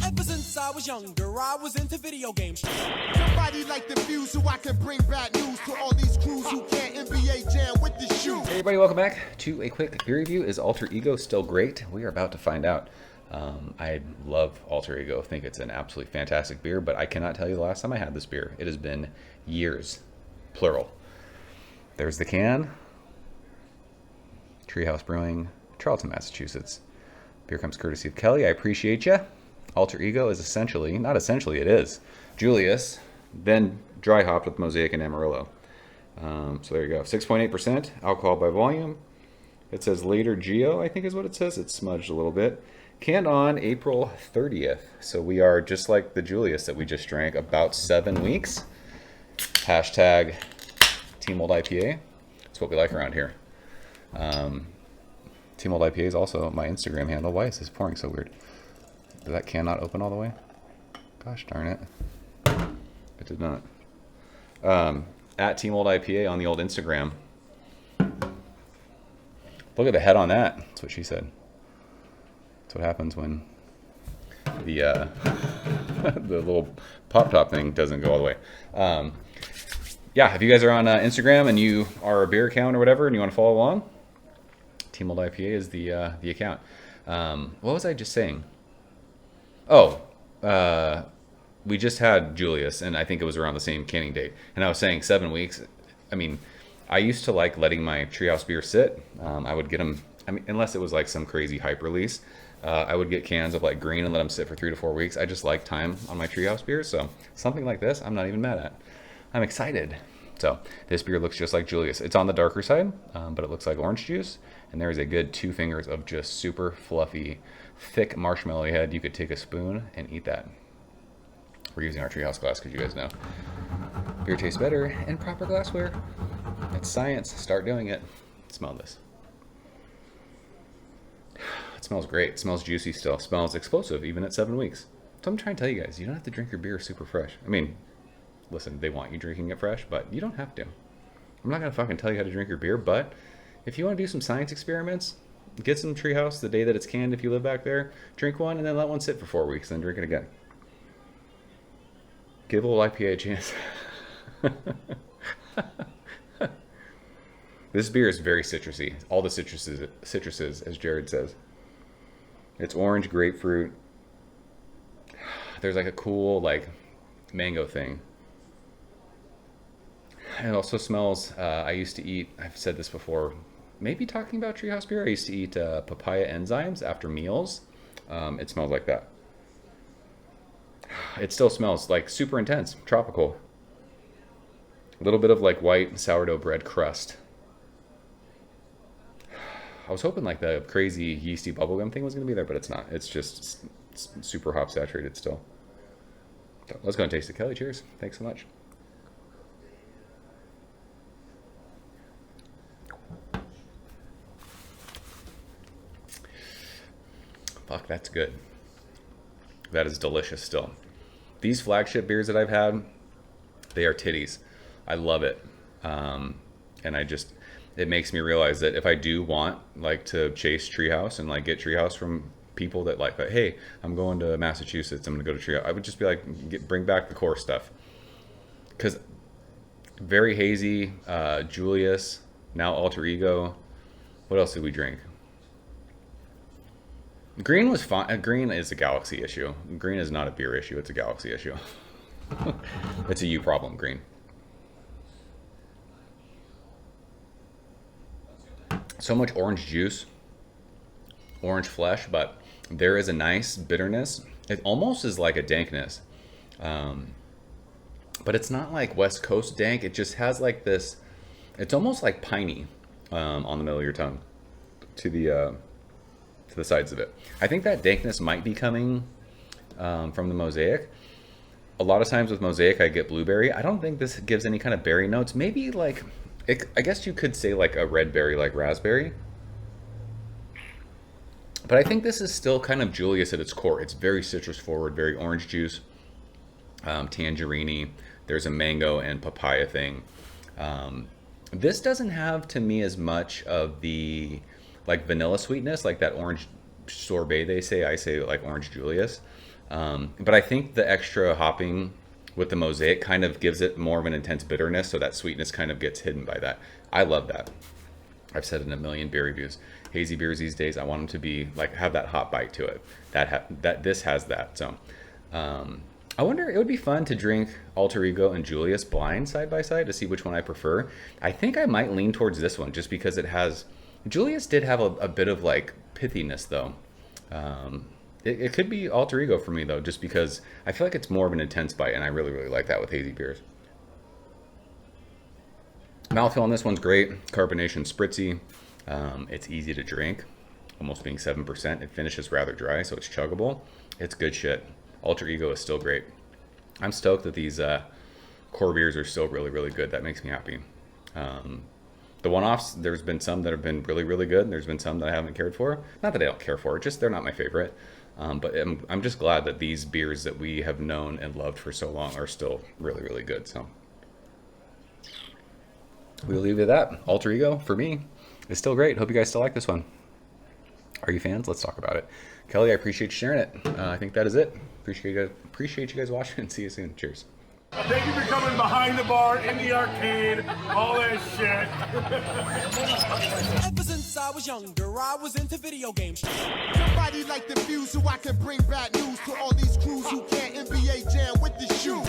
Ever since I was younger, I was into video games. Somebody like the fuse so I can bring bad news to all these crews who can't NBA jam with the shoe. Hey everybody, welcome back to a quick beer review. Is Alter Ego still great? We are about to find out. I love Alter Ego. I think it's an absolutely fantastic beer, but I cannot tell you the last time I had this beer. It has been years, plural. There's the can. Treehouse Brewing, Charlton, Massachusetts. Beer comes courtesy of Kelly. I appreciate you. Alter Ego is essentially, not essentially, it is Julius, then dry hopped with Mosaic and Amarillo. So there you go. 6.8% alcohol by volume. It says later Geo, I think is what it says. It's smudged a little bit. Canned on April 30th. So we are just like the Julius that we just drank, about 7 weeks. Hashtag Team Old IPA. That's what we like around here. Team Old IPA is also my Instagram handle. Why is this pouring so weird? Did that can not open all the way? Gosh darn it. It did not. At Team Old IPA on the old Instagram. Look at the head on that. That's what she said. That's what happens when the the little pop top thing doesn't go all the way. Yeah, if you guys are on Instagram and you are a beer account or whatever and you want to follow along, Team Old IPA is the account. What was I just saying? Oh, we just had Julius, and I think it was around the same canning date. And I was saying 7 weeks. I mean, I used to like letting my Treehouse beer sit. I would get them, I mean, unless it was like some crazy hype release. I would get cans of like green and let them sit for 3 to 4 weeks. I just like time on my Treehouse beers, so something like this, I'm not even mad at. I'm excited. So this beer looks just like Julius. It's on the darker side, but it looks like orange juice. And there is a good 2 fingers of just super fluffy, thick marshmallow head. You could take a spoon and eat that. We're using our Treehouse glass because you guys know beer tastes better in proper glassware. It's science. Start doing it. Smell this. It smells great. It smells juicy still. It smells explosive even at 7 weeks. So I'm trying to tell you guys, you don't have to drink your beer super fresh. I mean, listen, they want you drinking it fresh, but you don't have to. I'm not going to fucking tell you how to drink your beer, but if you want to do some science experiments, get some Treehouse the day that it's canned if you live back there, drink one, and then let one sit for 4 weeks, then drink it again. Give a little IPA a chance. This beer is very citrusy. All the citruses, as Jared says. It's orange, grapefruit. There's like a cool like mango thing. It also smells, I used to eat, I've said this before, maybe talking about Treehouse beer, I used to eat papaya enzymes after meals. It smells like that. It still smells like super intense, tropical. A little bit of like white sourdough bread crust. I was hoping like the crazy yeasty bubblegum thing was going to be there, but it's not. It's just super hop saturated still. So let's go and taste it. Kelly, cheers. Thanks so much. Fuck, that's good. That is delicious still. These flagship beers that I've had, they are titties. I love it. And it makes me realize that if I do want like to chase Treehouse and like get Treehouse from people that like, hey, I'm going to Massachusetts, I'm gonna go to Treehouse, I would just be like, bring back the core stuff. Because very hazy, Julius, now Alter Ego. What else did we drink? Green was fine. Green is a Galaxy issue. Green is not a beer issue. It's a Galaxy issue. It's a you problem, Green. So much orange juice, orange flesh, but there is a nice bitterness. It almost is like a dankness. But it's not like West Coast dank. It just has like this, it's almost like piney on the middle of your tongue to the sides of it. I think that dankness might be coming from the Mosaic. A lot of times with Mosaic, I get blueberry. I don't think this gives any kind of berry notes. Maybe like, I guess you could say like a red berry, like raspberry. But I think this is still kind of Julius at its core. It's very citrus forward, very orange juice, tangerine. There's a mango and papaya thing. This doesn't have to me as much of the like vanilla sweetness, like that orange sorbet they say. I say like orange Julius. But I think the extra hopping with the mosaic kind of gives it more of an intense bitterness, so that sweetness kind of gets hidden by that. I love that. I've said it in a million beer reviews. Hazy beers these days, I want them to be like have that hot bite to it. That this has that. So I wonder, it would be fun to drink Alter Ego and Julius blind side by side to see which one I prefer. I think I might lean towards this one just because it has. Julius did have a bit of like pithiness though. It could be Alter Ego for me though, just because I feel like it's more of an intense bite, and I really, really like that with hazy beers. Mouthfeel on this one's great. Carbonation spritzy. It's easy to drink, almost being 7%. It finishes rather dry, so it's chuggable. It's good shit. Alter Ego is still great. I'm stoked that these core beers are still really, really good. That makes me happy. The one-offs, there's been some that have been really, really good, and there's been some that I haven't cared for. Not that I don't care for, just they're not my favorite. But I'm just glad that these beers that we have known and loved for so long are still really, really good. So we'll leave it at that. Alter Ego, for me, is still great. Hope you guys still like this one. Are you fans? Let's talk about it. Kelly, I appreciate you sharing it. I think that is it. Appreciate you guys watching, and see you soon. Cheers. Thank you for coming behind the bar, in the arcade, all that shit. Ever since I was younger, I was into video games. Somebody like the fuse so I can bring bad news to all these crews who can't NBA jam with the shoe.